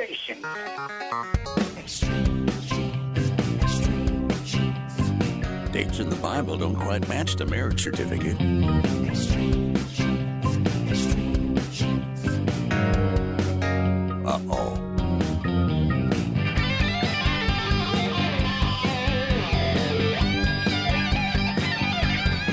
generation. Dates in the Bible don't quite match the marriage certificate. Uh-oh.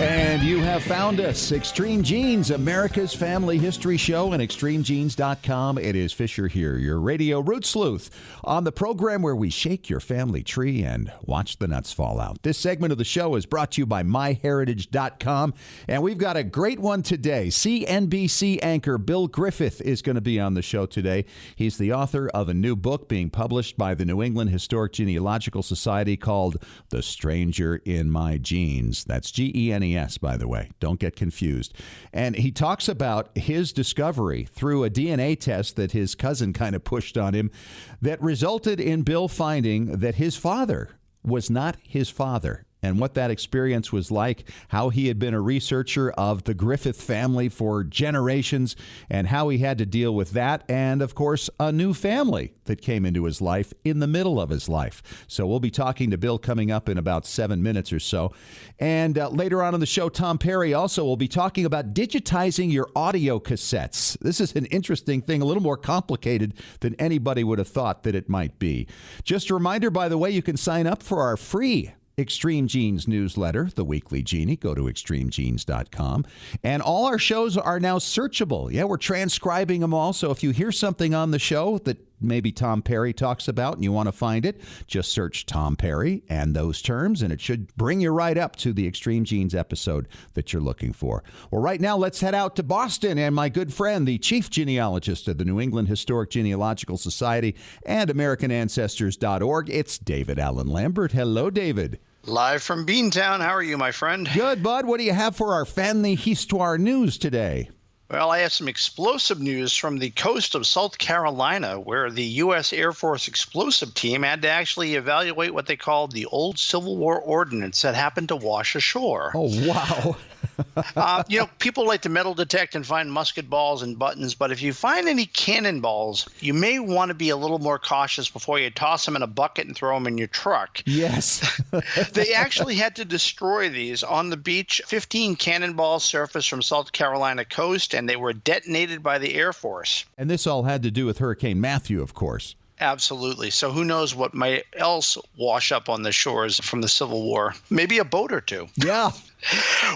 And you have found us, Extreme Genes, America's family history show, and extremegenes.com. It is Fisher here, your radio root sleuth, on the program where we shake your family tree and watch the nuts fall out. This segment of the show is brought to you by myheritage.com, and we've got a great one today. CNBC anchor Bill Griffeth is going to be on the show today. He's the author of a new book being published by the New England Historic Genealogical Society called The Stranger in My Genes. That's GENES, by the way. Don't get confused. And he talks about his discovery through a DNA test that his cousin kind of pushed on him that resulted in Bill finding that his father was not his father, and what that experience was like, how he had been a researcher of the Griffith family for generations, and how he had to deal with that, and, of course, a new family that came into his life in the middle of his life. So we'll be talking to Bill coming up in about 7 minutes or so. And later on in the show, Tom Perry also will be talking about digitizing your audio cassettes. This is an interesting thing, a little more complicated than anybody would have thought that it might be. Just a reminder, by the way, you can sign up for our free Extreme Genes newsletter, The Weekly Genie. Go to extremegenes.com. And all our shows are now searchable. Yeah, we're transcribing them all. So if you hear something on the show that maybe Tom Perry talks about and you want to find it, just search Tom Perry and those terms, and it should bring you right up to the Extreme Genes episode that you're looking for. Well, right now, let's head out to Boston and my good friend, the chief genealogist of the New England Historic Genealogical Society and AmericanAncestors.org. It's David Allen Lambert. Hello, David. Live from Beantown. How are you, my friend? Good, bud. What do you have for our Family Histoire news today? Well, I have some explosive news from the coast of South Carolina, where the U.S. Air Force explosive team had to actually evaluate what they called the old Civil War ordnance that happened to wash ashore. Oh, wow. People like to metal detect and find musket balls and buttons, but if you find any cannonballs, you may want to be a little more cautious before you toss them in a bucket and throw them in your truck. Yes. They actually had to destroy these on the beach. 15 cannonballs surfaced from South Carolina coast, and they were detonated by the Air Force. And this all had to do with Hurricane Matthew, of course. Absolutely. So who knows what might else wash up on the shores from the Civil War? Maybe a boat or two. Yeah.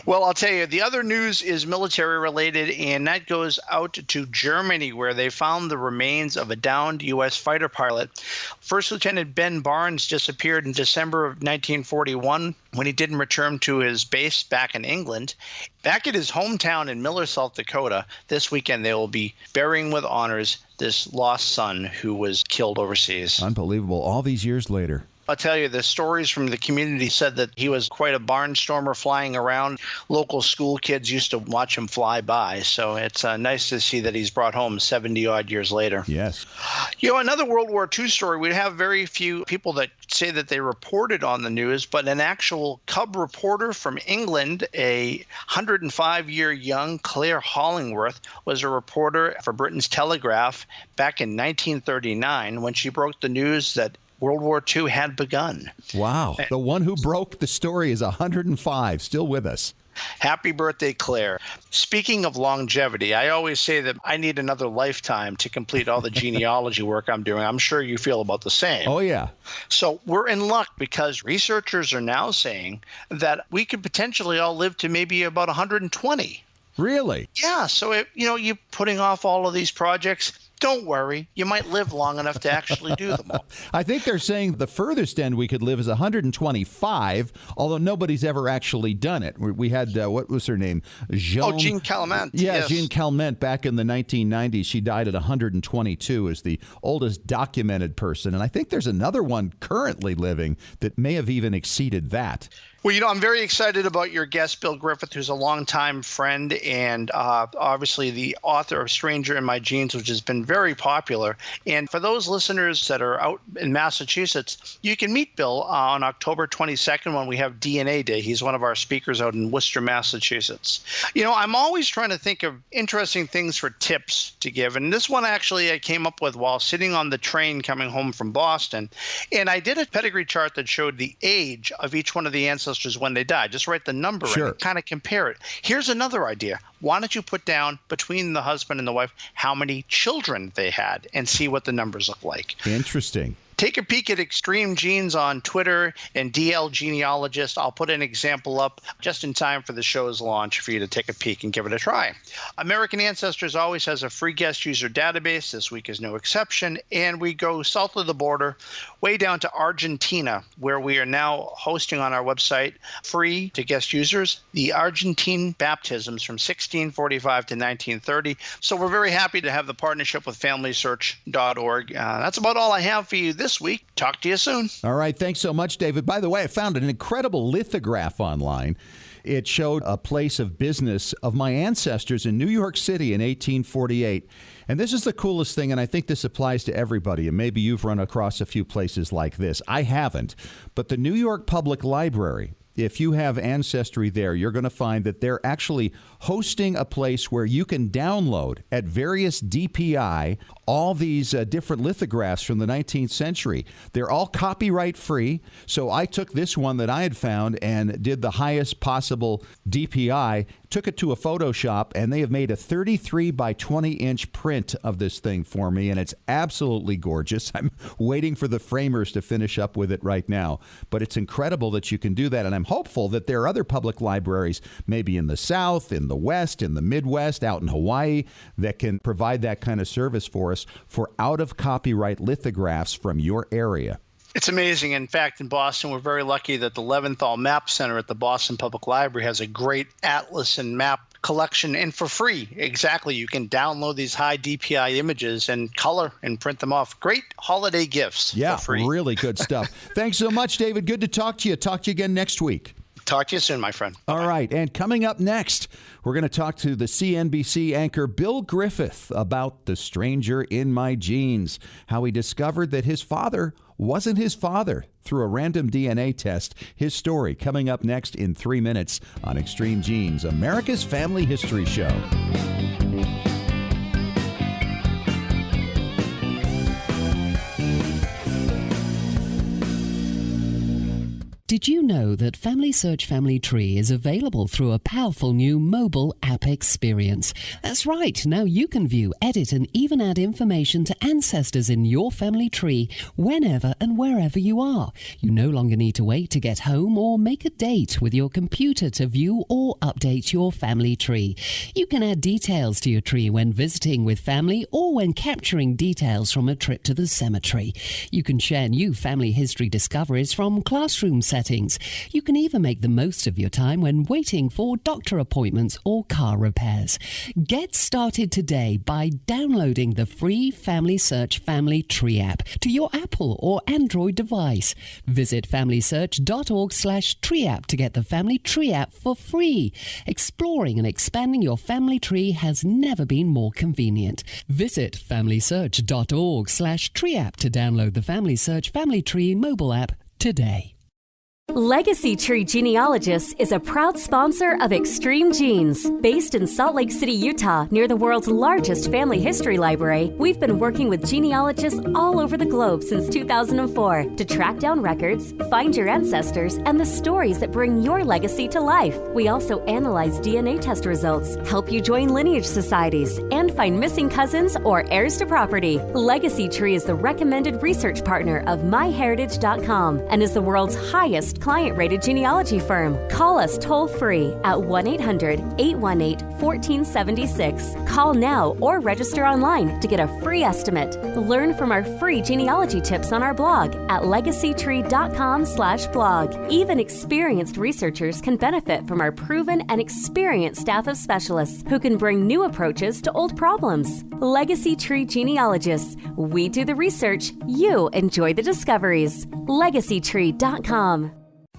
Well, I'll tell you, the other news is military related, and that goes out to Germany, where they found the remains of a downed U.S. fighter pilot. First Lieutenant Ben Barnes disappeared in December of 1941 when he didn't return to his base back in England. Back at his hometown in Miller, South Dakota, this weekend they will be burying with honors this lost son who was killed overseas. Unbelievable. All these years later. I'll tell you, the stories from the community said that he was quite a barnstormer flying around. Local school kids used to watch him fly by. So it's nice to see that he's brought home 70-odd years later. Yes. Another World War II story. We have very few people that say that they reported on the news, but an actual cub reporter from England, a 105-year young Claire Hollingworth, was a reporter for Britain's Telegraph back in 1939 when she broke the news that World War II had begun. Wow. The one who broke the story is 105, still with us. Happy birthday, Claire. Speaking of longevity, I always say that I need another lifetime to complete all the genealogy work I'm doing. I'm sure you feel about the same. Oh, yeah. So we're in luck because researchers are now saying that we could potentially all live to maybe about 120. Really? Yeah. So, you're putting off all of these projects. Don't worry. You might live long enough to actually do them all. I think they're saying the furthest end we could live is 125, although nobody's ever actually done it. We had, what was her name? Jean Calment. Yeah, yes. Jean Calment back in the 1990s. She died at 122 as the oldest documented person. And I think there's another one currently living that may have even exceeded that. Well, I'm very excited about your guest, Bill Griffeth, who's a longtime friend and obviously the author of Stranger in My Genes, which has been very popular. And for those listeners that are out in Massachusetts, you can meet Bill on October 22nd when we have DNA Day. He's one of our speakers out in Worcester, Massachusetts. I'm always trying to think of interesting things for tips to give. And this one actually I came up with while sitting on the train coming home from Boston. And I did a pedigree chart that showed the age of each one of the ancestors when they died. Just write the number in and kind of compare it. Here's another idea. Why don't you put down between the husband and the wife how many children they had and see what the numbers look like? Interesting. Take a peek at Extreme Genes on Twitter and DL Genealogist. I'll put an example up just in time for the show's launch for you to take a peek and give it a try. American Ancestors always has a free guest user database. This week is no exception. And we go south of the border, way down to Argentina, where we are now hosting on our website, free to guest users, the Argentine baptisms from 1645 to 1930. So we're very happy to have the partnership with FamilySearch.org. That's about all I have for you this week. Talk to you soon. All right. Thanks so much, David. By the way, I found an incredible lithograph online. It showed a place of business of my ancestors in New York City in 1848. And this is the coolest thing, and I think this applies to everybody. And maybe you've run across a few places like this. I haven't. But the New York Public Library, if you have ancestry there, you're going to find that they're actually hosting a place where you can download at various DPI all these different lithographs from the 19th century. They're all copyright free. So I took this one that I had found and did the highest possible DPI, took it to a Photoshop, and they have made a 33 by 20 inch print of this thing for me. And it's absolutely gorgeous. I'm waiting for the framers to finish up with it right now. But it's incredible that you can do that. And I'm hopeful that there are other public libraries, maybe in the South, in the West, in the Midwest, out in Hawaii, that can provide that kind of service for us for out-of-copyright lithographs from your area. It's amazing. In fact, in Boston, we're very lucky that the Leventhal Map Center at the Boston Public Library has a great atlas and map collection, and for free. Exactly. You can download these high DPI images and color and print them off. Great holiday gifts. Yeah, for free. Really good stuff. Thanks so much, David. Good to talk to you. Talk to you again next week. Talk to you soon, my friend. All right. And coming up next, we're going to talk to the CNBC anchor Bill Griffeth about the stranger in my genes, how he discovered that his father wasn't his father through a random DNA test. His story coming up next in 3 minutes on Extreme Genes, America's Family History Show. Did you know that Family Search Family Tree is available through a powerful new mobile app experience? That's right. Now you can view, edit, and even add information to ancestors in your family tree whenever and wherever you are. You no longer need to wait to get home or make a date with your computer to view or update your family tree. You can add details to your tree when visiting with family or when capturing details from a trip to the cemetery. You can share new family history discoveries from classroom settings. You can even make the most of your time when waiting for doctor appointments or car repairs. Get started today by downloading the free Family Search Family Tree app to your Apple or Android device. Visit familysearch.org/tree app to get the Family Tree app for free. Exploring and expanding your family tree has never been more convenient. Visit familysearch.org/tree app to download the Family Search Family Tree mobile app today. Legacy Tree Genealogist is a proud sponsor of Extreme Genes. Based in Salt Lake City, Utah, near the world's largest family history library, we've been working with genealogists all over the globe since 2004 to track down records, find your ancestors, and the stories that bring your legacy to life. We also analyze DNA test results, help you join lineage societies, and find missing cousins or heirs to property. Legacy Tree is the recommended research partner of MyHeritage.com and is the world's highest client-rated genealogy firm. Call us toll-free at 1-800-818-1476. Call now or register online to get a free estimate. Learn from our free genealogy tips on our blog at legacytree.com/blog. Even experienced researchers can benefit from our proven and experienced staff of specialists who can bring new approaches to old problems. Legacy Tree Genealogists. We do the research. You enjoy the discoveries. legacytree.com.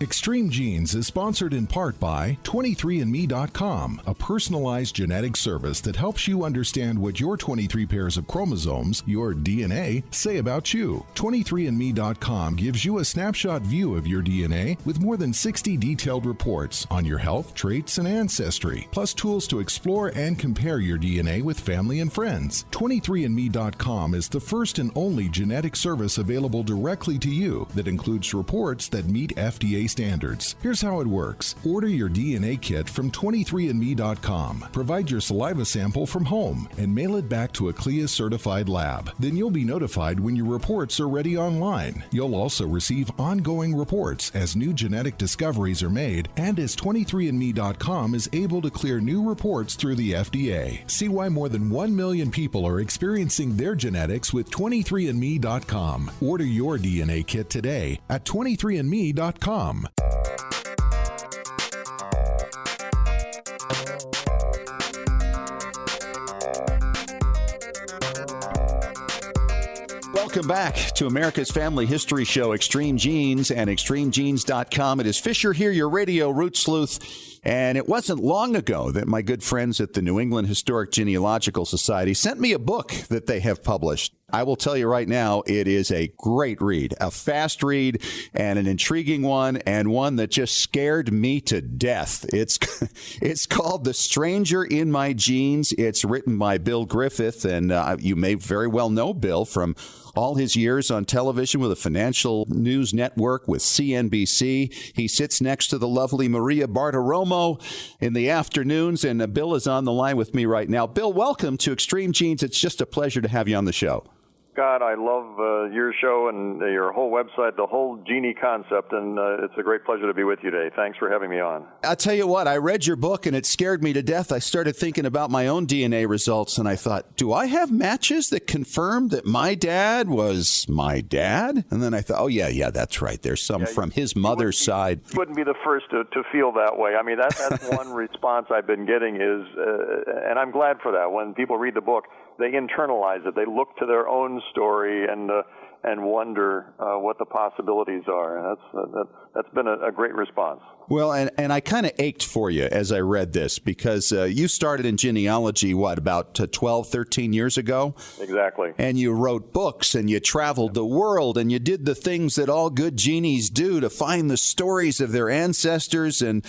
Extreme Genes is sponsored in part by 23andme.com, a personalized genetic service that helps you understand what your 23 pairs of chromosomes, your DNA, say about you. 23andme.com gives you a snapshot view of your DNA with more than 60 detailed reports on your health, traits, and ancestry, plus tools to explore and compare your DNA with family and friends. 23andme.com is the first and only genetic service available directly to you that includes reports that meet FDA standards. Here's how it works. Order your DNA kit from 23andme.com. Provide your saliva sample from home and mail it back to a CLIA-certified lab. Then you'll be notified when your reports are ready online. You'll also receive ongoing reports as new genetic discoveries are made and as 23andme.com is able to clear new reports through the FDA. See why more than 1 million people are experiencing their genetics with 23andme.com. Order your DNA kit today at 23andme.com. Welcome back to America's Family History Show, Extreme Genes and extremegenes.com. It is Fisher here, your radio root sleuth. And it wasn't long ago that my good friends at the New England Historic Genealogical Society sent me a book that they have published. I will tell you right now, it is a great read, a fast read and an intriguing one, and one that just scared me to death. It's called The Stranger in My Genes. It's written by Bill Griffeth, and you may very well know Bill from all his years on television with a financial news network with CNBC. He sits next to the lovely Maria Bartiromo in the afternoons, and Bill is on the line with me right now. Bill, welcome to Extreme Genes. It's just a pleasure to have you on the show. God, I love your show and your whole website, the whole Genie concept, and it's a great pleasure to be with you today. Thanks for having me on. I'll tell you what, I read your book and it scared me to death. I started thinking about my own DNA results, and I thought, do I have matches that confirm that my dad was my dad? And then I thought, oh, yeah, that's right. There's some from his mother's side. You wouldn't be the first to feel that way. I mean, that's one response I've been getting is, and I'm glad for that, when people read the book, they internalize it. They look to their own story and wonder what the possibilities are. And that's been a great response. Well, and I kind of ached for you as I read this because you started in genealogy, about 12, 13 years ago? Exactly. And you wrote books and you traveled the world and you did the things that all good genies do to find the stories of their ancestors. And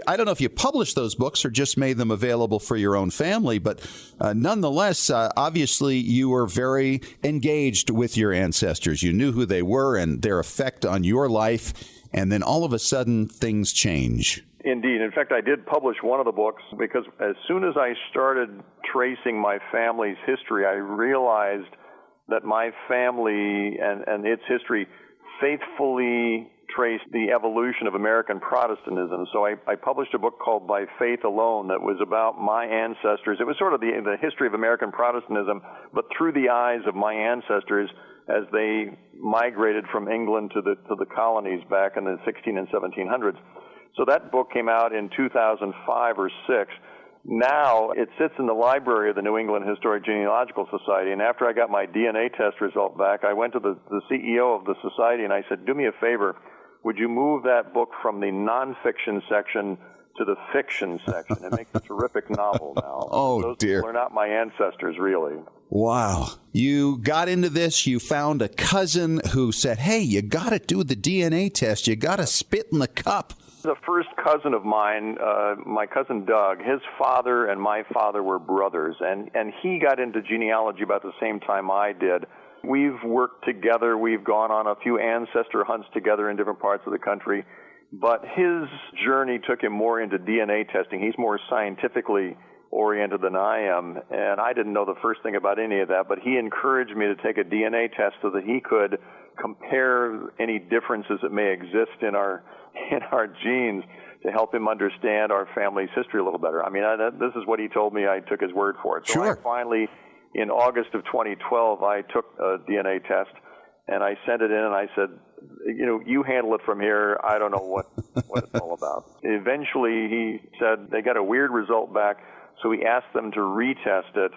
I don't know if you published those books or just made them available for your own family, but nonetheless, obviously you were very engaged with your ancestors. You knew who they were and their effect on your life. And then all of a sudden, things change. Indeed. In fact, I did publish one of the books because as soon as I started tracing my family's history, I realized that my family and its history faithfully traced the evolution of American Protestantism. So I published a book called By Faith Alone that was about my ancestors. It was sort of the history of American Protestantism, but through the eyes of my ancestors as they migrated from England to the colonies back in the 16 and 1700s. So that book came out in 2005 or 6. Now it sits in the library of the New England Historic Genealogical Society, and after I got my DNA test result back, I went to the CEO of the society and I said, do me a favor, would you move that book from the nonfiction section to the fiction section? It makes a terrific novel now. Oh, Those dear. people are not my ancestors, really. Wow. You got into this. You found a cousin who said, hey, you got to do the DNA test. You got to spit in the cup. The first cousin of mine, my cousin Doug, his father and my father were brothers, and he got into genealogy about the same time I did. We've worked together. We've gone on a few ancestor hunts together in different parts of the country. But his journey took him more into DNA testing. He's more scientifically oriented than I am, and I didn't know the first thing about any of that, but he encouraged me to take a DNA test so that he could compare any differences that may exist in our genes to help him understand our family's history a little better. I mean, this is what he told me. I took his word for it. So Sure. I finally, in August of 2012, I took a DNA test, and I sent it in, and I said, you handle it from here. I don't know what it's all about. Eventually, he said they got a weird result back, so he asked them to retest it.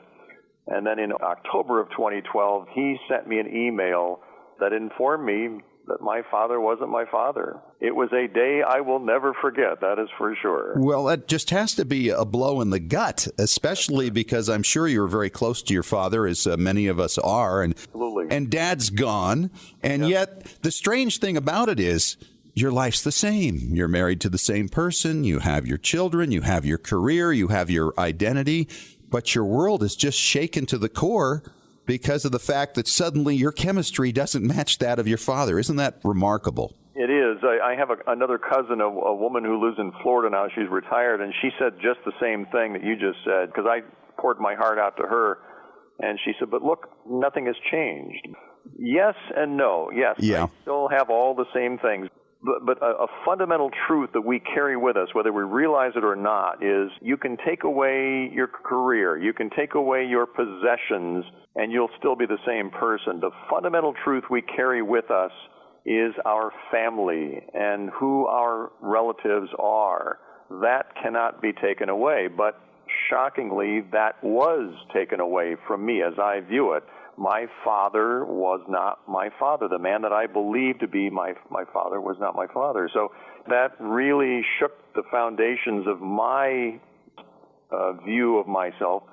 And then in October of 2012, he sent me an email that informed me that my father wasn't my father. It was a day I will never forget, that is for sure. Well, that just has to be a blow in the gut, especially because I'm sure you were very close to your father, as many of us are. And, Absolutely. And Dad's gone. And yet the strange thing about it is your life's the same. You're married to the same person. You have your children. You have your career. You have your identity. But your world is just shaken to the core because of the fact that suddenly your chemistry doesn't match that of your father. Isn't that remarkable? It is. I have another cousin, a woman who lives in Florida now. She's retired, and she said just the same thing that you just said, because I poured my heart out to her, and she said, but look, nothing has changed. Yes and no. Yes, I still have all the same things. But a fundamental truth that we carry with us, whether we realize it or not, is you can take away your career, you can take away your possessions, and you'll still be the same person. The fundamental truth we carry with us is our family and who our relatives are. That cannot be taken away, but shockingly, that was taken away from me as I view it. My father was not my father. The man that I believed to be my father was not my father. So that really shook the foundations of my view of myself,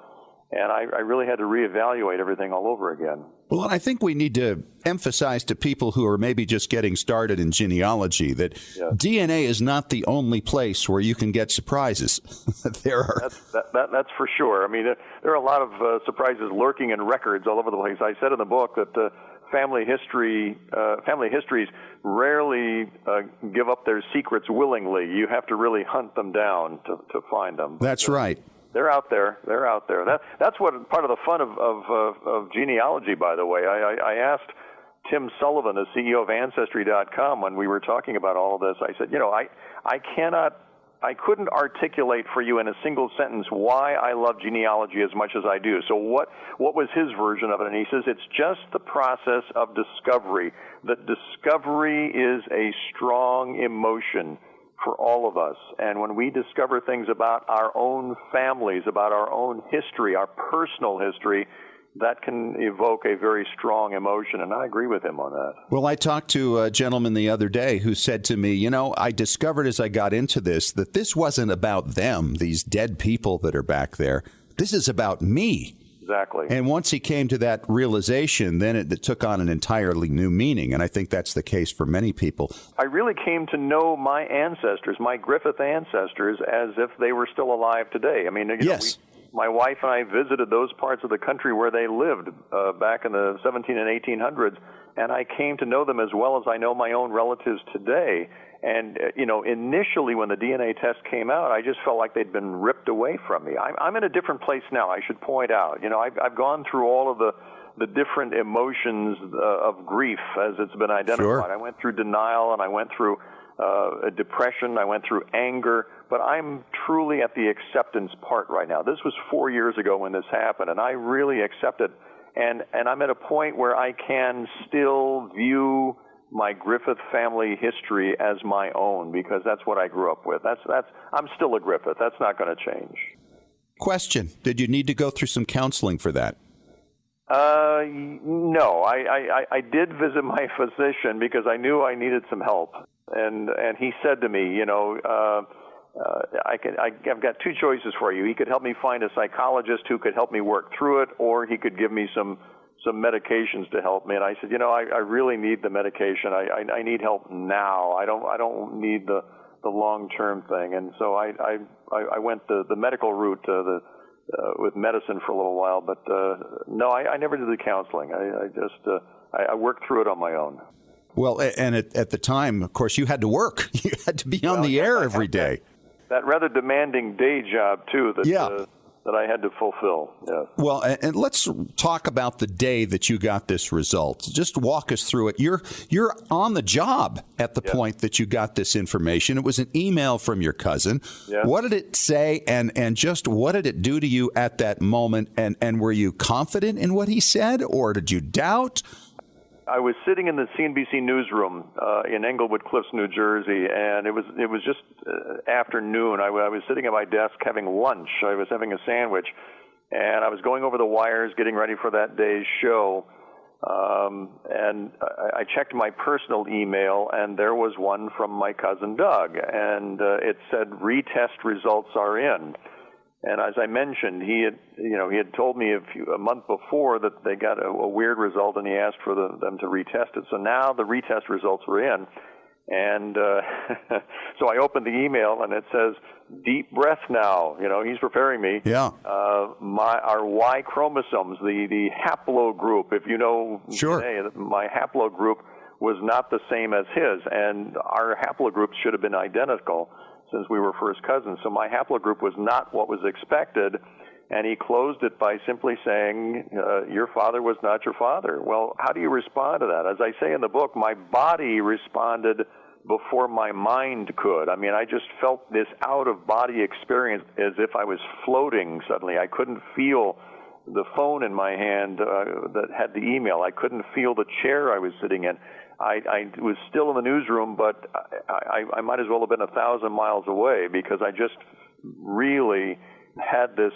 and I really had to reevaluate everything all over again. Well, I think we need to emphasize to people who are maybe just getting started in genealogy that DNA is not the only place where you can get surprises. There are. That's for sure. I mean, there are a lot of surprises lurking in records all over the place. I said in the book that family histories rarely give up their secrets willingly. You have to really hunt them down to find them. That's right. They're out there. They're out there. That's what part of the fun of genealogy, by the way. I asked Tim Sullivan, the CEO of Ancestry.com, when we were talking about all of this. I said, I couldn't articulate for you in a single sentence why I love genealogy as much as I do. So what was his version of it? And he says it's just the process of discovery. That discovery is a strong emotion for all of us. And when we discover things about our own families, about our own history, our personal history, that can evoke a very strong emotion, and I agree with him on that. Well, I talked to a gentleman the other day who said to me, I discovered as I got into this that this wasn't about them, these dead people that are back there. This is about me. Exactly. And once he came to that realization, then it took on an entirely new meaning, and I think that's the case for many people. I really came to know my ancestors, my Griffith ancestors, as if they were still alive today. I mean, my wife and I visited those parts of the country where they lived back in the 17 and 1800s, and I came to know them as well as I know my own relatives today. And, initially when the DNA test came out, I just felt like they'd been ripped away from me. I'm in a different place now, I should point out. I've gone through all of the different emotions of grief as it's been identified. Sure. I went through denial, and I went through depression, I went through anger, but I'm truly at the acceptance part right now. This was 4 years ago when this happened, and I really accept it. And I'm at a point where I can still view my Griffith family history as my own, because that's what I grew up with. I'm still a Griffith. That's not going to change. Question: did you need to go through some counseling for that? No. I did visit my physician because I knew I needed some help, and he said to me, I've got two choices for you. He could help me find a psychologist who could help me work through it, or he could give me some medications to help me. And I said, I really need the medication. I need help now. I don't need the long-term thing. And so I went the medical route with medicine for a little while. But no, I never did the counseling. I worked through it on my own. Well, and at the time, of course, you had to work. You had to be on the air every day. That rather demanding day job, too, that I had to fulfill. Yes. Well, and let's talk about the day that you got this result. Just walk us through it. You're on the job at the point that you got this information. It was an email from your cousin. Yes. What did it say, and just what did it do to you at that moment? And were you confident in what he said, or did you doubt? I was sitting in the CNBC newsroom in Englewood Cliffs, New Jersey, and it was just afternoon. I was sitting at my desk having lunch. I was having a sandwich, and I was going over the wires, getting ready for that day's show, And I checked my personal email, and there was one from my cousin Doug, and it said retest results are in. And as I mentioned, he had told me a month before that they got a weird result, and he asked for them to retest it. So now the retest results were in, and so I opened the email, and it says, "Deep breath now." He's preparing me. Yeah. Our Y chromosomes, the haplogroup, if you know, sure. My haplogroup was not the same as his, and our haplogroups should have been identical since we were first cousins. So my haplogroup was not what was expected, and he closed it by simply saying, your father was not your father. Well, how do you respond to that? As I say in the book, my body responded before my mind could. I mean, I just felt this out-of-body experience as if I was floating suddenly. I couldn't feel the phone in my hand that had the email. I couldn't feel the chair I was sitting in. I was still in the newsroom, but I might as well have been 1,000 miles away because I just really had this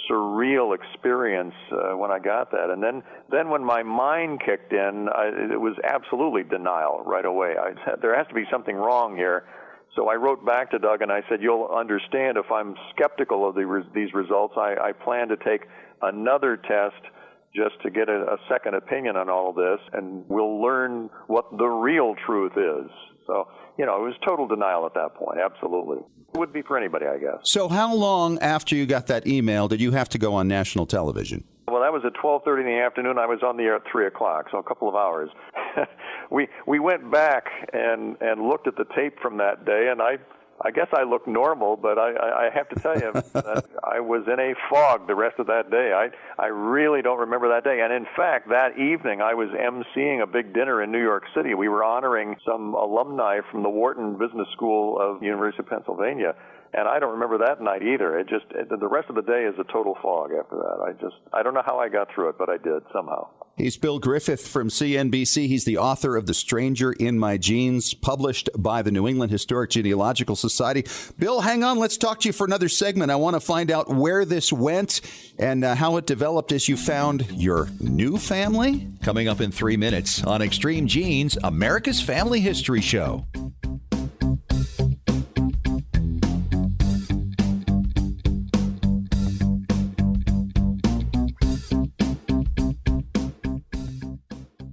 surreal experience when I got that. And then when my mind kicked in, it was absolutely denial right away. I said, there has to be something wrong here. So I wrote back to Doug and I said, you'll understand if I'm skeptical of these results, I plan to take another test just to get a second opinion on all of this, and we'll learn what the real truth is. So, it was total denial at that point, absolutely. It would be for anybody, I guess. So how long after you got that email did you have to go on national television? Well, that was at 12:30 in the afternoon. I was on the air at 3 o'clock, so a couple of hours. We went back and looked at the tape from that day, and I guess I look normal, but I have to tell you that I was in a fog the rest of that day. I really don't remember that day. And in fact, that evening I was emceeing a big dinner in New York City. We were honoring some alumni from the Wharton Business School of the University of Pennsylvania. And I don't remember that night either. The rest of the day is a total fog after that. I don't know how I got through it, but I did somehow. He's Bill Griffith from CNBC. He's the author of The Stranger in My Genes, published by the New England Historic Genealogical Society. Bill, hang on. Let's talk to you for another segment. I want to find out where this went and how it developed as you found your new family. Coming up in 3 minutes on Extreme Genes, America's Family History Show.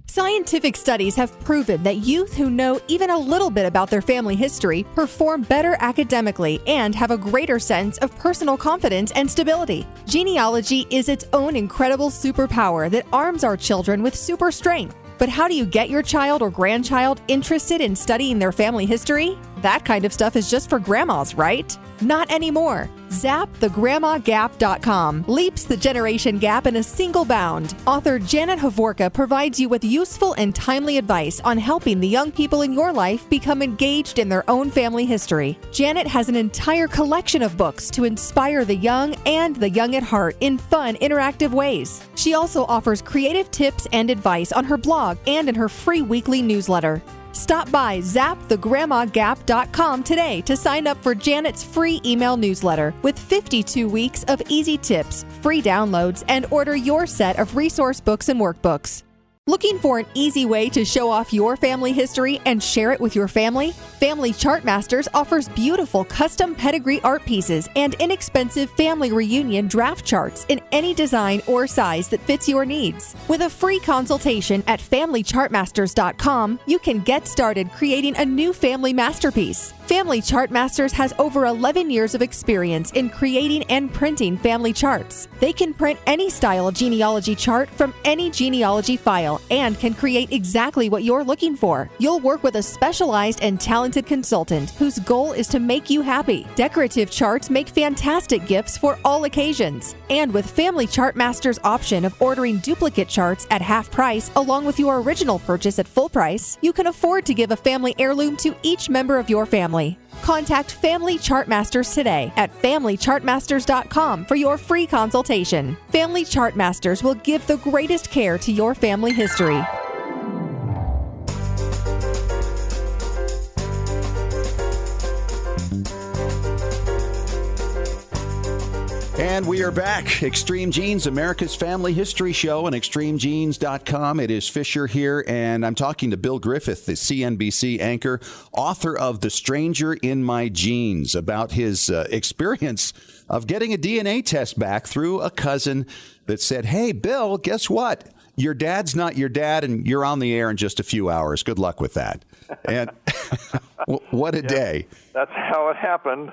Scientific studies have proven that youth who know even a little bit about their family history perform better academically and have a greater sense of personal confidence and stability. Genealogy is its own incredible superpower that arms our children with super strength. But how do you get your child or grandchild interested in studying their family history? That kind of stuff is just for grandmas, right? Not anymore. ZapTheGrandmaGap.com leaps the generation gap in a single bound. Author Janet Hovorka provides you with useful and timely advice on helping the young people in your life become engaged in their own family history. Janet has an entire collection of books to inspire the young and the young at heart in fun, interactive ways. She also offers creative tips and advice on her blog and in her free weekly newsletter. Stop by ZapTheGrandmaGap.com today to sign up for Janet's free email newsletter with 52 weeks of easy tips, free downloads, and order your set of resource books and workbooks. Looking for an easy way to show off your family history and share it with your family? Family Chartmasters offers beautiful custom pedigree art pieces and inexpensive family reunion draft charts in any design or size that fits your needs. With a free consultation at FamilyChartmasters.com, you can get started creating a new family masterpiece. Family Chartmasters has over 11 years of experience in creating and printing family charts. They can print any style of genealogy chart from any genealogy file and can create exactly what you're looking for. You'll work with a specialized and talented consultant whose goal is to make you happy. Decorative charts make fantastic gifts for all occasions. And with Family Chartmasters' option of ordering duplicate charts at half price along with your original purchase at full price, you can afford to give a family heirloom to each member of your family. Contact Family Chartmasters today at FamilyChartmasters.com for your free consultation. Family Chartmasters will give the greatest care to your family history. And we are back. Extreme Genes, America's Family History Show, and extremegenes.com. It is Fisher here, and I'm talking to Bill Griffith, the CNBC anchor, author of The Stranger in My Genes, about his experience of getting a DNA test back through a cousin that said, hey, Bill, guess what? Your dad's not your dad, and you're on the air in just a few hours. Good luck with that. And what a day. That's how it happened.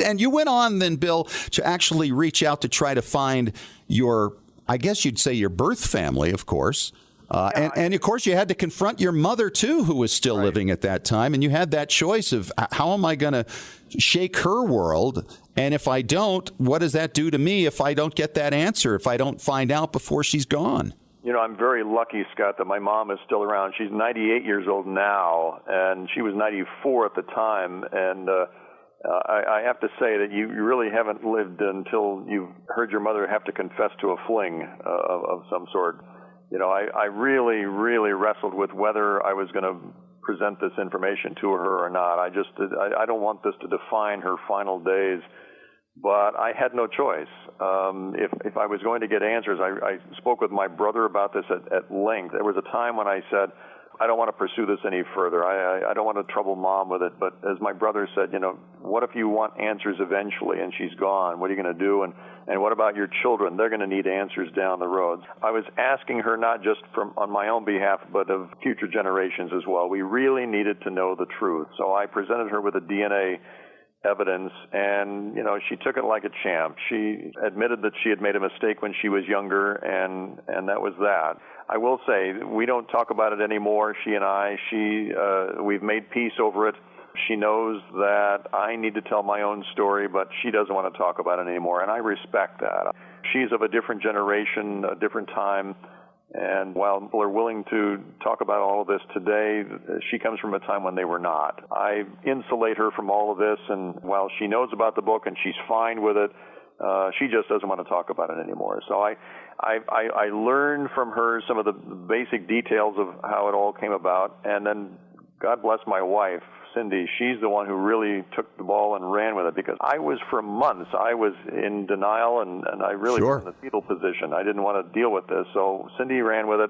And you went on then, Bill, to actually reach out to try to find your, I guess you'd say your birth family, of course. And of course, you had to confront your mother, too, who was still living at that time. And you had that choice of how am I going to shake her world? And if I don't, what does that do to me if I don't get that answer, if I don't find out before she's gone? You know, I'm very lucky, Scott, that my mom is still around. She's 98 years old now, and she was 94 at the time. And I have to say that you really haven't lived until you've heard your mother have to confess to a fling of some sort. You know, I really, really wrestled with whether I was going to present this information to her or not. I don't want this to define her final days. But I had no choice. If I was going to get answers, I spoke with my brother about this at length. There was a time when I said, I don't want to pursue this any further. I don't want to trouble Mom with it. But as my brother said, you know, what if you want answers eventually and she's gone? What are you going to do? And what about your children? They're going to need answers down the road. I was asking her not just on my own behalf, but of future generations as well. We really needed to know the truth. So I presented her with a DNA evidence, and, you know, she took it like a champ. She admitted that she had made a mistake when she was younger, and that was that. I will say, we don't talk about it anymore, she and I. We've made peace over it. She knows that I need to tell my own story, but she doesn't want to talk about it anymore, and I respect that. She's of a different generation, a different time, and while people are willing to talk about all of this today, she comes from a time when they were not. I insulate her from all of this, and while she knows about the book and she's fine with it, she just doesn't want to talk about it anymore. So I learned from her some of the basic details of how it all came about, and then God bless my wife, Cindy. She's the one who really took the ball and ran with it, because for months, I was in denial, and I really was in the fetal position. I didn't want to deal with this. So Cindy ran with it,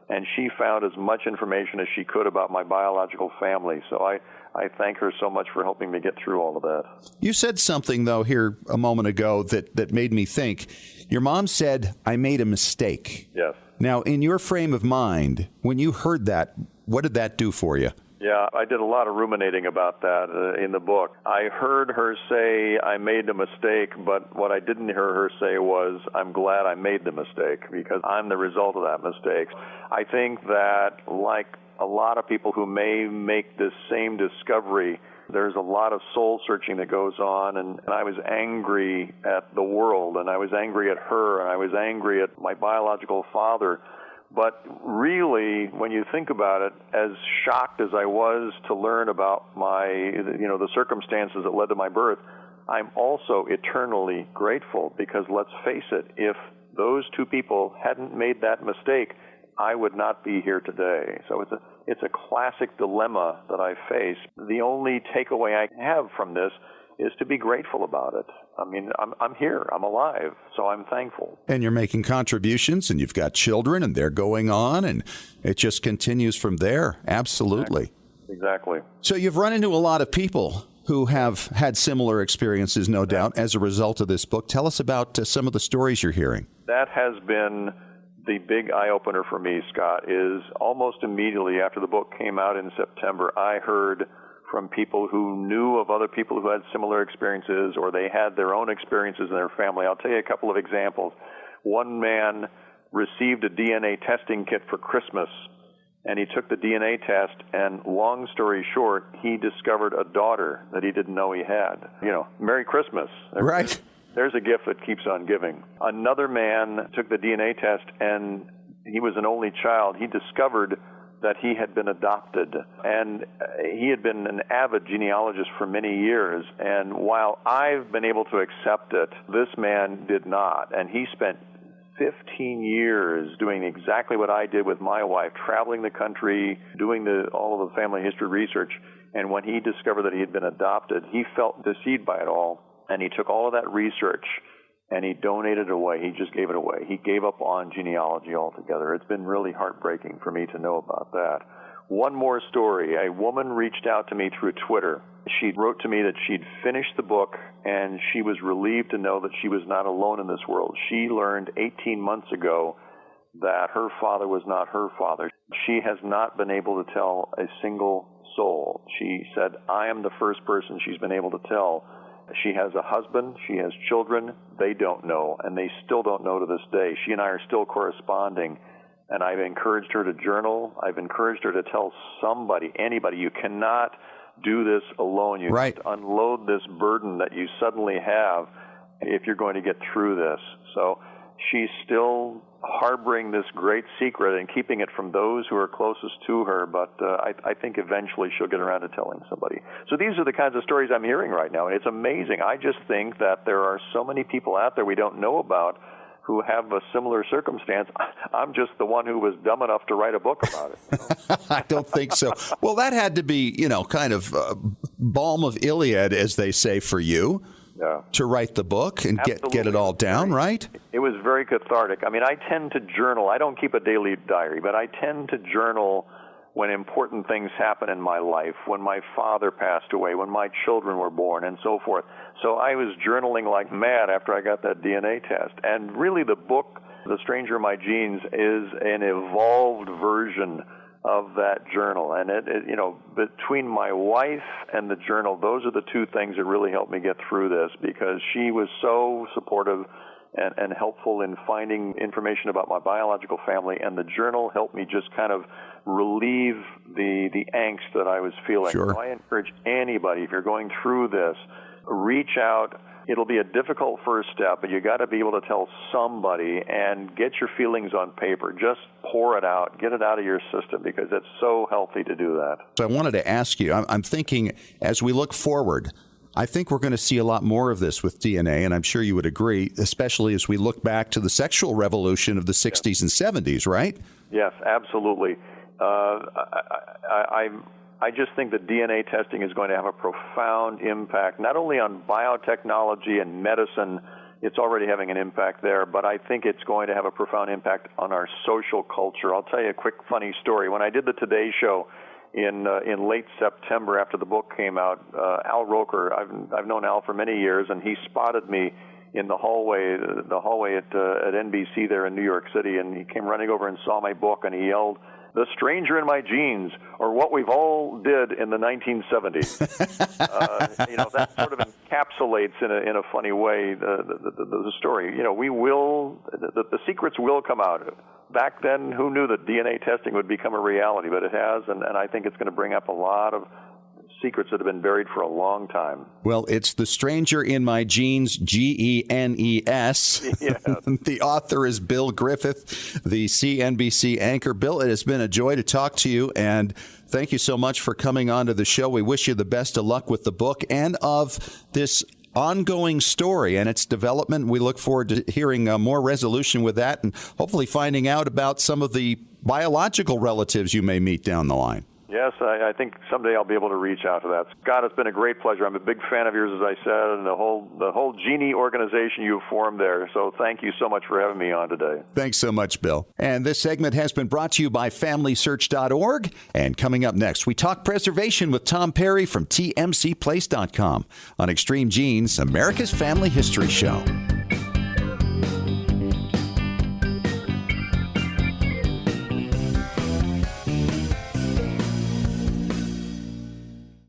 and she found as much information as she could about my biological family. So I thank her so much for helping me get through all of that. You said something, though, here a moment ago that made me think. Your mom said, I made a mistake. Yes. Now, in your frame of mind, when you heard that, what did that do for you? Yeah, I did a lot of ruminating about that in the book. I heard her say I made a mistake, but what I didn't hear her say was, I'm glad I made the mistake, because I'm the result of that mistake. I think that, like a lot of people who may make this same discovery, there's a lot of soul searching that goes on, and I was angry at the world, and I was angry at her, and I was angry at my biological father. But really, when you think about it, as shocked as I was to learn about the circumstances that led to my birth, I'm also eternally grateful, because let's face it, if those two people hadn't made that mistake, I would not be here today. So it's a classic dilemma that I face. The only takeaway I have from this is to be grateful about it. I mean, I'm here, I'm alive, so I'm thankful. And you're making contributions, and you've got children, and they're going on, and it just continues from there. Absolutely. Exactly. So you've run into a lot of people who have had similar experiences, no doubt, as a result of this book. Tell us about some of the stories you're hearing. That has been the big eye-opener for me, Scott, is almost immediately after the book came out in September, I heard from people who knew of other people who had similar experiences, or they had their own experiences in their family. I'll tell you a couple of examples. One man received a DNA testing kit for Christmas, and he took the DNA test, and long story short, he discovered a daughter that he didn't know he had. You know, Merry Christmas. Right. There's a gift that keeps on giving. Another man took the DNA test, and he was an only child. He discovered that he had been adopted, and he had been an avid genealogist for many years, and while I've been able to accept it, this man did not, and he spent 15 years doing exactly what I did with my wife, traveling the country, doing all of the family history research, and when he discovered that he had been adopted, he felt deceived by it all, and he took all of that research and he donated it away. He just gave it away. He gave up on genealogy altogether. It's been really heartbreaking for me to know about that. One more story. A woman reached out to me through Twitter. She wrote to me that she'd finished the book, and she was relieved to know that she was not alone in this world. She learned 18 months ago that her father was not her father. She has not been able to tell a single soul. She said, I am the first person she's been able to tell. She has a husband, she has children, they don't know, and they still don't know to this day. She and I are still corresponding, and I've encouraged her to journal. I've encouraged her to tell somebody, anybody. You cannot do this alone. You have to unload this burden that you suddenly have if you're going to get through this. So she's still harboring this great secret and keeping it from those who are closest to her, but I think eventually she'll get around to telling somebody. So these are the kinds of stories I'm hearing right now, and it's amazing. I just think that there are so many people out there we don't know about who have a similar circumstance. I'm just the one who was dumb enough to write a book about it. I don't think so. Well, that had to be, kind of balm of Iliad, as they say, for you. Yeah. To write the book and get it all down, right? It was very cathartic. I mean, I tend to journal. I don't keep a daily diary, but I tend to journal when important things happen in my life, when my father passed away, when my children were born, and so forth. So I was journaling like mad after I got that DNA test. And really the book, The Stranger in My Genes, is an evolved version of that journal. And between my wife and the journal, those are the two things that really helped me get through this, because she was so supportive and helpful in finding information about my biological family, and the journal helped me just kind of relieve the angst that I was feeling. Sure. So I encourage anybody, if you're going through this, reach out. It'll be a difficult first step, but you got to be able to tell somebody and get your feelings on paper. Just pour it out, get it out of your system, because it's so healthy to do that. So I wanted to ask you, I'm thinking as we look forward, I think we're going to see a lot more of this with DNA, and I'm sure you would agree, especially as we look back to the sexual revolution of the 60s and 70s, right? Yes, absolutely. I just think that DNA testing is going to have a profound impact, not only on biotechnology and medicine. It's already having an impact there, but I think it's going to have a profound impact on our social culture. I'll tell you a quick funny story. When I did the Today Show in late September after the book came out, Al Roker, I've known Al for many years, and he spotted me in the hallway at NBC there in New York City, and he came running over and saw my book, and he yelled, "The Stranger in My Genes," or "What We've All Did in the 1970s." That sort of encapsulates in a funny way the story. The secrets will come out. Back then, who knew that DNA testing would become a reality? But it has, and I think it's going to bring up a lot of secrets that have been buried for a long time. Well, it's The Stranger in My Genes, Genes. Yes. The author is Bill Griffith, the CNBC anchor. Bill, it has been a joy to talk to you, and thank you so much for coming on to the show. We wish you the best of luck with the book and of this ongoing story and its development. We look forward to hearing more resolution with that, and hopefully finding out about some of the biological relatives you may meet down the line. Yes, I think someday I'll be able to reach out to that. Scott, it's been a great pleasure. I'm a big fan of yours, as I said, and the whole Genie organization you've formed there. So thank you so much for having me on today. Thanks so much, Bill. And this segment has been brought to you by FamilySearch.org. And coming up next, we talk preservation with Tom Perry from TMCPlace.com on Extreme Genes, America's Family History Show.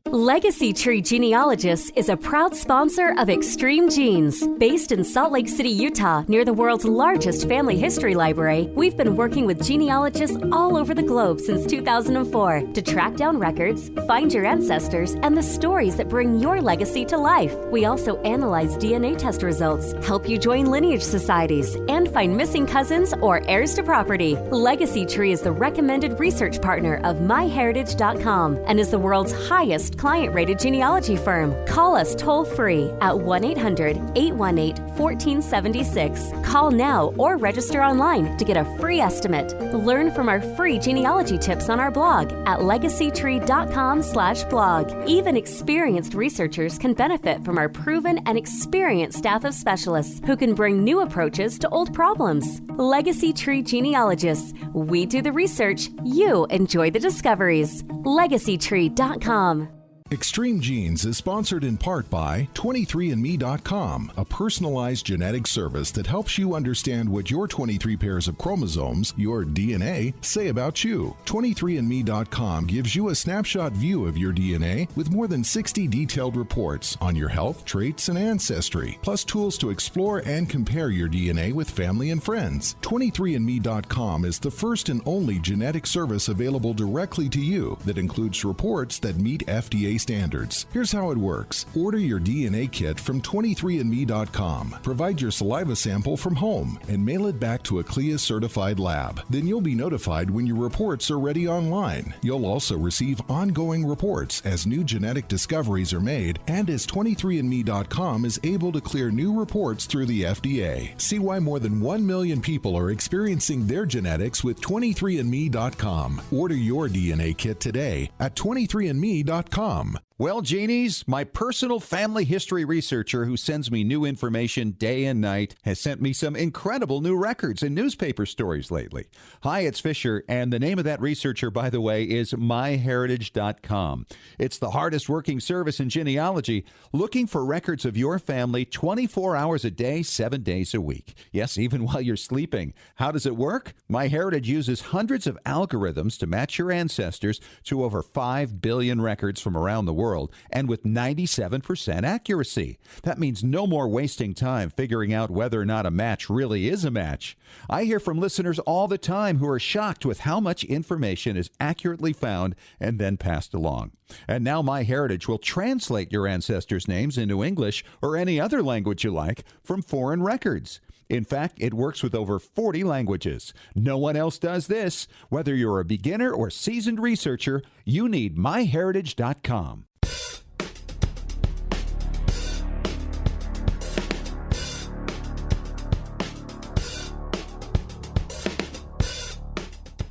Legacy Tree Genealogist is a proud sponsor of Extreme Genes. Based in Salt Lake City, Utah, near the world's largest family history library, we've been working with genealogists all over the globe since 2004 to track down records, find your ancestors, and the stories that bring your legacy to life. We also analyze DNA test results, help you join lineage societies, and find missing cousins or heirs to property. Legacy Tree is the recommended research partner of MyHeritage.com and is the world's highest client-rated genealogy firm. Call us toll-free at 1-800-818-1476. Call now or register online to get a free estimate. Learn from our free genealogy tips on our blog at legacytree.com/blog. Even experienced researchers can benefit from our proven and experienced staff of specialists who can bring new approaches to old problems. Legacy Tree Genealogists. We do the research. You enjoy the discoveries. LegacyTree.com. Extreme Genes is sponsored in part by 23andme.com, a personalized genetic service that helps you understand what your 23 pairs of chromosomes, your DNA, say about you. 23andme.com gives you a snapshot view of your DNA with more than 60 detailed reports on your health, traits, and ancestry, plus tools to explore and compare your DNA with family and friends. 23andme.com is the first and only genetic service available directly to you that includes reports that meet FDA standards. Here's how it works. Order your DNA kit from 23andme.com. Provide your saliva sample from home and mail it back to a CLIA-certified lab. Then you'll be notified when your reports are ready online. You'll also receive ongoing reports as new genetic discoveries are made and as 23andme.com is able to clear new reports through the FDA. See why more than 1 million people are experiencing their genetics with 23andme.com. Order your DNA kit today at 23andme.com. Well, Genies, my personal family history researcher who sends me new information day and night has sent me some incredible new records and newspaper stories lately. Hi, it's Fisher, and the name of that researcher, by the way, is myheritage.com. It's the hardest working service in genealogy, looking for records of your family 24 hours a day, 7 days a week. Yes, even while you're sleeping. How does it work? MyHeritage uses hundreds of algorithms to match your ancestors to over 5 billion records from around the world, and with 97% accuracy. That means no more wasting time figuring out whether or not a match really is a match. I hear from listeners all the time who are shocked with how much information is accurately found and then passed along. And now MyHeritage will translate your ancestors' names into English or any other language you like from foreign records. In fact, it works with over 40 languages. No one else does this. Whether you're a beginner or seasoned researcher, you need myheritage.com.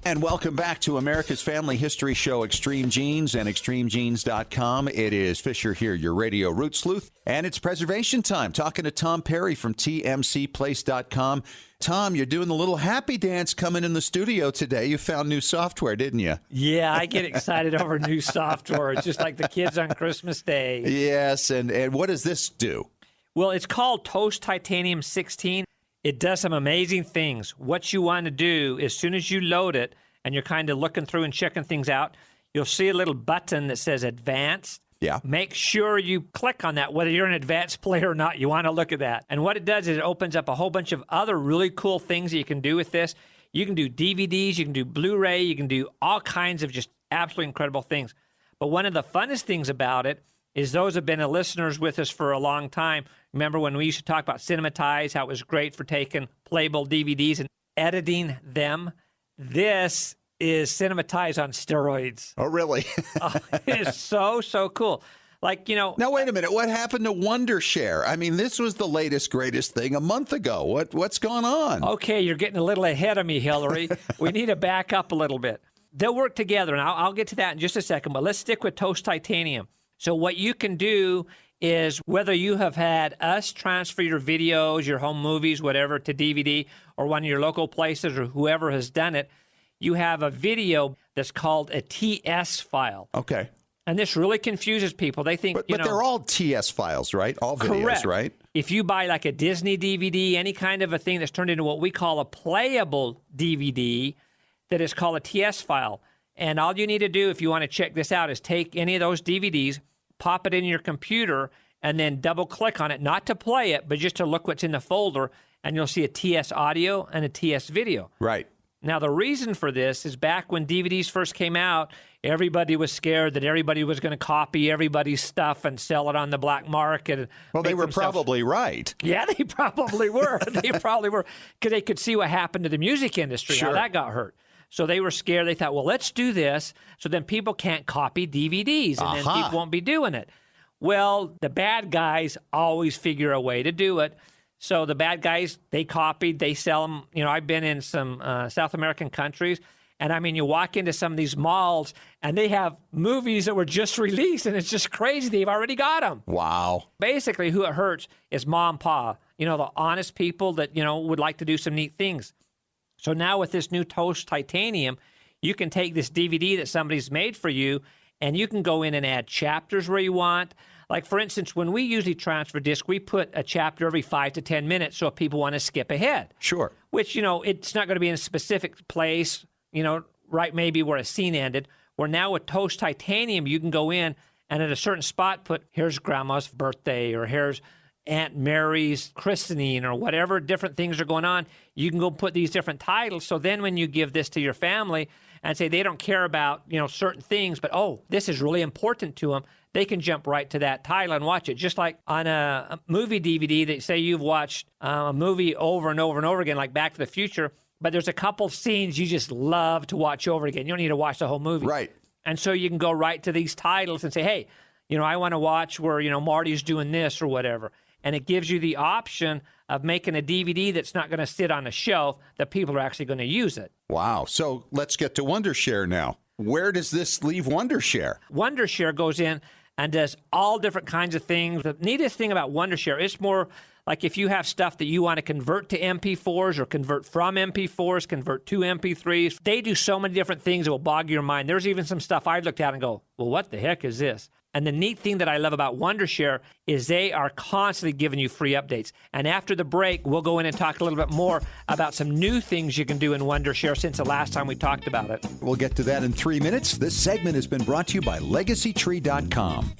And welcome back to America's Family History Show, Extreme Genes and extremegenes.com. It is Fisher here, your radio root sleuth, and it's preservation time. Talking to Tom Perry from tmcplace.com. Tom, you're doing the little happy dance coming in the studio today. You found new software, didn't you? Yeah, I get excited over new software. It's just like the kids on Christmas Day. Yes, and what does this do? Well, it's called Toast Titanium 16. It does some amazing things. What you want to do, as soon as you load it and you're kind of looking through and checking things out, you'll see a little button that says Advanced. Yeah. Make sure you click on that, whether you're an advanced player or not. You want to look at that. And what it does is it opens up a whole bunch of other really cool things that you can do with this. You can do DVDs, you can do Blu-ray, you can do all kinds of just absolutely incredible things. But one of the funnest things about it is those who have been listeners with us for a long time. Remember when we used to talk about Cinematize, how it was great for taking playable DVDs and editing them? This is Cinematize on steroids. Oh, really? It is so cool. Like, you know. Now, wait a minute. What happened to Wondershare? I mean, this was the latest, greatest thing a month ago. What's going on? Okay, you're getting a little ahead of me, Hillary. We need to back up a little bit. They'll work together, and I'll get to that in just a second, but let's stick with Toast Titanium. So what you can do is whether you have had us transfer your videos, your home movies, whatever, to DVD, or one of your local places or whoever has done it, you have a video that's called a TS file. Okay. And this really confuses people. They think, but they're all TS files, right? All videos, correct. Right? If you buy like a Disney DVD, any kind of a thing that's turned into what we call a playable DVD, that is called a TS file. And all you need to do if you want to check this out is take any of those DVDs, pop it in your computer, and then double-click on it, not to play it, but just to look what's in the folder, and you'll see a TS audio and a TS video. Right. Now, the reason for this is back when DVDs first came out, everybody was scared that everybody was going to copy everybody's stuff and sell it on the black market. Well, they were probably right. Yeah, they probably were. They probably were, because they could see what happened to the music industry, Sure. how that got hurt. So they were scared. They thought, well, let's do this so then people can't copy DVDs and then people won't be doing it. Well, the bad guys always figure a way to do it. So the bad guys, they copied, they sell them. You know, I've been in some South American countries, and I mean, you walk into some of these malls, and they have movies that were just released, and it's just crazy. They've already got them. Wow. Basically, who it hurts is mom and pa, you know, the honest people that, you know, would like to do some neat things. So now with this new Toast Titanium, you can take this DVD that somebody's made for you, and you can go in and add chapters where you want. Like, for instance, when we usually transfer disc, we put a chapter every 5 to 10 minutes so if people want to skip ahead. Sure. Which, you know, it's not going to be in a specific place, you know, right maybe where a scene ended. Where now with Toast Titanium, you can go in and at a certain spot put, here's Grandma's birthday, or here's Aunt Mary's christening, or whatever different things are going on. You can go put these different titles. So then when you give this to your family and say they don't care about, you know, certain things, but, oh, this is really important to them, they can jump right to that title and watch it. Just like on a movie DVD that say you've watched a movie over and over and over again, like Back to the Future, but there's a couple scenes you just love to watch over again. You don't need to watch the whole movie. Right. And so you can go right to these titles and say, hey, you know, I want to watch where, you know, Marty's doing this or whatever. And it gives you the option of making a DVD that's not going to sit on a shelf, that people are actually going to use it. Wow. So let's get to Wondershare now. Where does this leave Wondershare? Wondershare goes in and does all different kinds of things. The neatest thing about Wondershare, it's more like if you have stuff that you want to convert to MP4s or convert from MP4s, convert to MP3s, they do so many different things that will bog your mind. There's even some stuff I looked at and go, well, what the heck is this? And the neat thing that I love about Wondershare is they are constantly giving you free updates. And after the break, we'll go in and talk a little bit more about some new things you can do in Wondershare since the last time we talked about it. We'll get to that in 3 minutes. This segment has been brought to you by LegacyTree.com.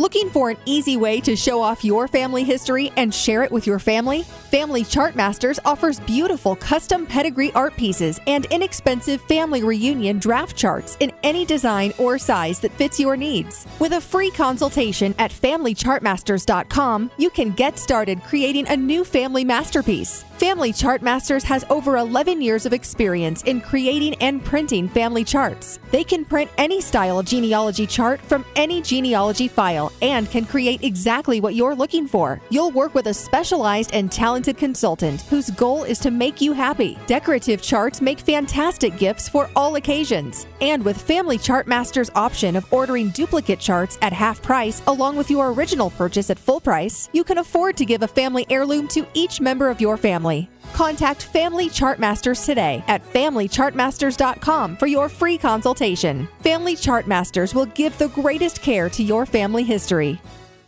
Looking for an easy way to show off your family history and share it with your family? Family Chartmasters offers beautiful custom pedigree art pieces and inexpensive family reunion draft charts in any design or size that fits your needs. With a free consultation at FamilyChartmasters.com, you can get started creating a new family masterpiece. Family Chartmasters has over 11 years of experience in creating and printing family charts. They can print any style genealogy chart from any genealogy file and can create exactly what you're looking for. You'll work with a specialized and talented consultant whose goal is to make you happy. Decorative charts make fantastic gifts for all occasions. And with Family Chartmasters' option of ordering duplicate charts at half price along with your original purchase at full price, you can afford to give a family heirloom to each member of your family. Contact Family Chartmasters today at FamilyChartmasters.com for your free consultation. Family Chartmasters will give the greatest care to your family history.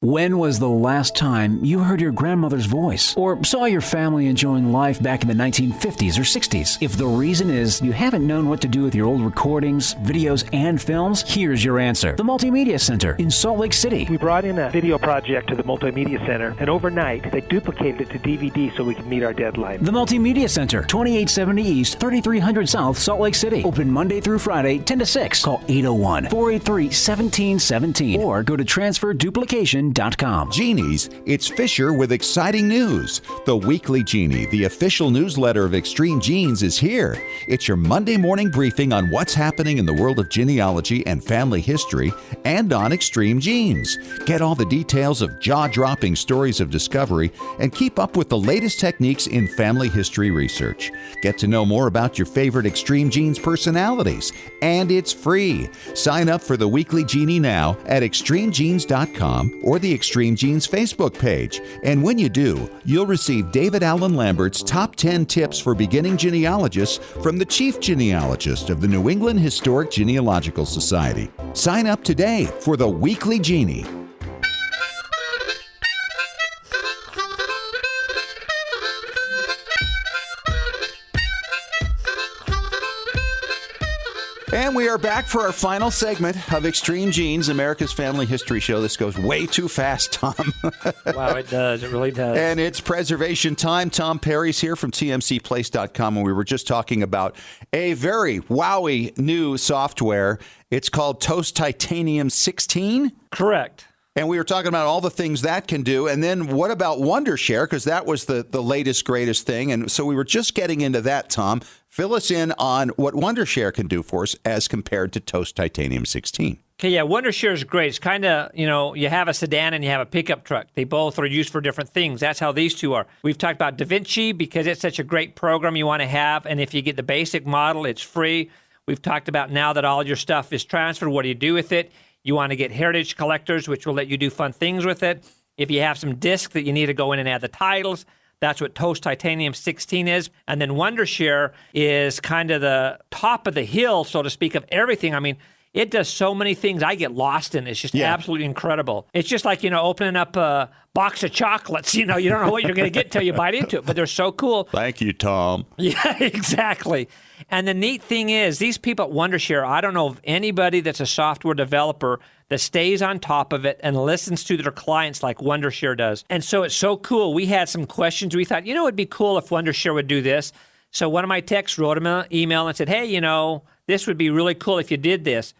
When was the last time you heard your grandmother's voice or saw your family enjoying life back in the 1950s or 60s? If the reason is you haven't known what to do with your old recordings, videos, and films, here's your answer. The Multimedia Center in Salt Lake City. We brought in a video project to the Multimedia Center, and overnight they duplicated it to DVD so we could meet our deadline. The Multimedia Center, 2870 East, 3300 South, Salt Lake City. Open Monday through Friday, 10 to 6. Call 801-483-1717 or go to transferduplication.com. Genie's, it's Fisher with exciting news. The Weekly Genie, the official newsletter of Extreme Genes, is here. It's your Monday morning briefing on what's happening in the world of genealogy and family history and on Extreme Genes. Get all the details of jaw-dropping stories of discovery and keep up with the latest techniques in family history research. Get to know more about your favorite Extreme Genes personalities, and it's free. Sign up for the Weekly Genie now at extremegenes.com or the Extreme Genes Facebook page. And when you do, you'll receive David Allen Lambert's Top 10 Tips for Beginning Genealogists from the Chief Genealogist of the New England Historic Genealogical Society. Sign up today for the Weekly Genie. And And we are back for our final segment of Extreme Genes, America's Family History Show. This goes way too fast, Tom. Wow, it does. It really does. And it's preservation time. Tom Perry's here from tmcplace.com, and we were just talking about a very wowie new software. It's called Toast Titanium 16. Correct. And we were talking about all the things that can do. And then what about Wondershare? Because that was the latest, greatest thing. And so we were just getting into that, Tom. Fill us in on what Wondershare can do for us as compared to Toast Titanium 16. Okay, yeah, Wondershare is great. It's kind of, you have a sedan and you have a pickup truck. They both are used for different things. That's how these two are. We've talked about DaVinci because it's such a great program you want to have. And if you get the basic model, it's free. We've talked about now that all your stuff is transferred, what do you do with it? You want to get Heritage Collectors, which will let you do fun things with it. If you have some discs that you need to go in and add the titles, that's what Toast Titanium 16 is. And then Wondershare is kind of the top of the hill, so to speak, of everything. I mean, it does so many things I get lost in. It's just absolutely incredible. It's just like, opening up a box of chocolates. You don't know what you're going to get till you bite into it, but they're so cool. Thank you, Tom. Yeah, exactly. And the neat thing is, these people at Wondershare, I don't know of anybody that's a software developer that stays on top of it and listens to their clients like Wondershare does. And so it's so cool. We had some questions. We thought, it'd be cool if Wondershare would do this. So one of my techs wrote him an email and said, hey, this would be really cool if you did this.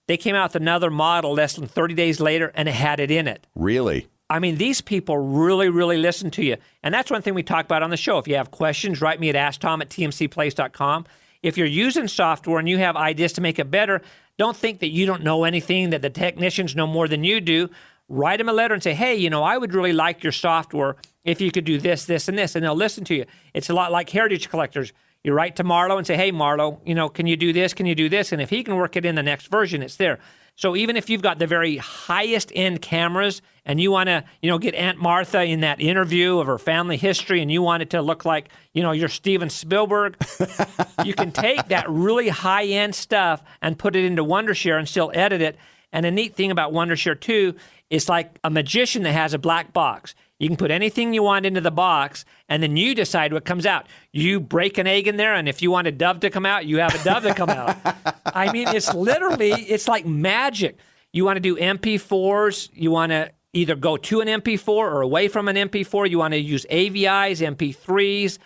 They came out with another model less than 30 days later, and it had it in it. Really? I mean, these people really, really listen to you. And that's one thing we talk about on the show. If you have questions, write me at asktom@tmcplace.com. If you're using software and you have ideas to make it better, don't think that you don't know anything, that the technicians know more than you do. Write them a letter and say, hey, I would really like your software if you could do this, this, and this, and they'll listen to you. It's a lot like Heritage Collectors. You write to Marlo and say, hey, Marlo, can you do this? Can you do this? And if he can work it in the next version, it's there. So even if you've got the very highest end cameras and you want to, get Aunt Martha in that interview of her family history and you want it to look like, you're Steven Spielberg, you can take that really high end stuff and put it into Wondershare and still edit it. And the neat thing about Wondershare too, it's like a magician that has a black box. You can put anything you want into the box, and then you decide what comes out. You break an egg in there, and if you want a dove to come out, you have a dove to come out. I mean, it's like magic. You want to do MP4s. You want to either go to an MP4 or away from an MP4. You want to use AVIs, MP3s,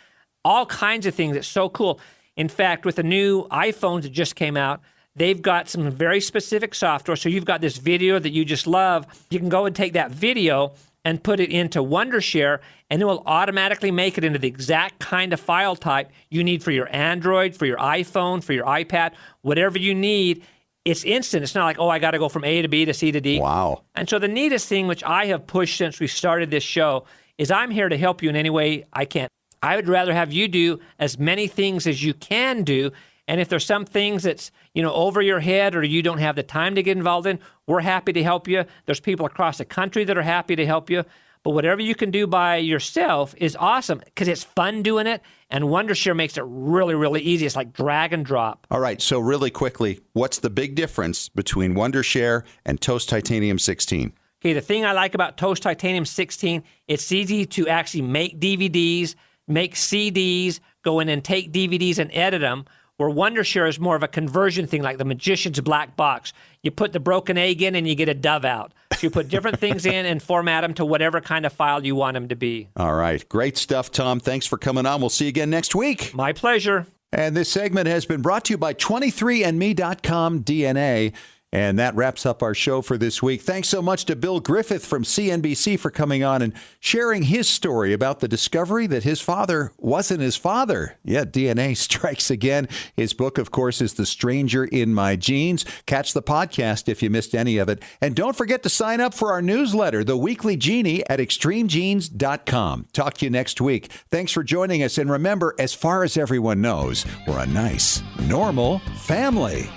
all kinds of things. It's so cool. In fact, with the new iPhones that just came out, they've got some very specific software. So you've got this video that you just love. You can go and take that video and put it into Wondershare, and it will automatically make it into the exact kind of file type you need for your Android, for your iPhone, for your iPad, whatever you need. It's instant. It's not like, I got to go from A to B to C to D. Wow. And so the neatest thing, which I have pushed since we started this show, is I'm here to help you in any way I can. I would rather have you do as many things as you can do. And if there's some things that's, over your head or you don't have the time to get involved in, we're happy to help you. There's people across the country that are happy to help you. But whatever you can do by yourself is awesome because it's fun doing it. And Wondershare makes it really, really easy. It's like drag and drop. All right. So really quickly, what's the big difference between Wondershare and Toast Titanium 16? Okay, the thing I like about Toast Titanium 16, it's easy to actually make DVDs, make CDs, go in and take DVDs and edit them. Where Wondershare is more of a conversion thing, like the magician's black box. You put the broken egg in and you get a dove out. So you put different things in and format them to whatever kind of file you want them to be. All right. Great stuff, Tom. Thanks for coming on. We'll see you again next week. My pleasure. And this segment has been brought to you by 23andme.com DNA. And that wraps up our show for this week. Thanks so much to Bill Griffeth from CNBC for coming on and sharing his story about the discovery that his father wasn't his father. Yeah, DNA strikes again. His book, of course, is The Stranger in My Genes. Catch the podcast if you missed any of it. And don't forget to sign up for our newsletter, The Weekly Genie, at extremegenes.com. Talk to you next week. Thanks for joining us. And remember, as far as everyone knows, we're a nice, normal family.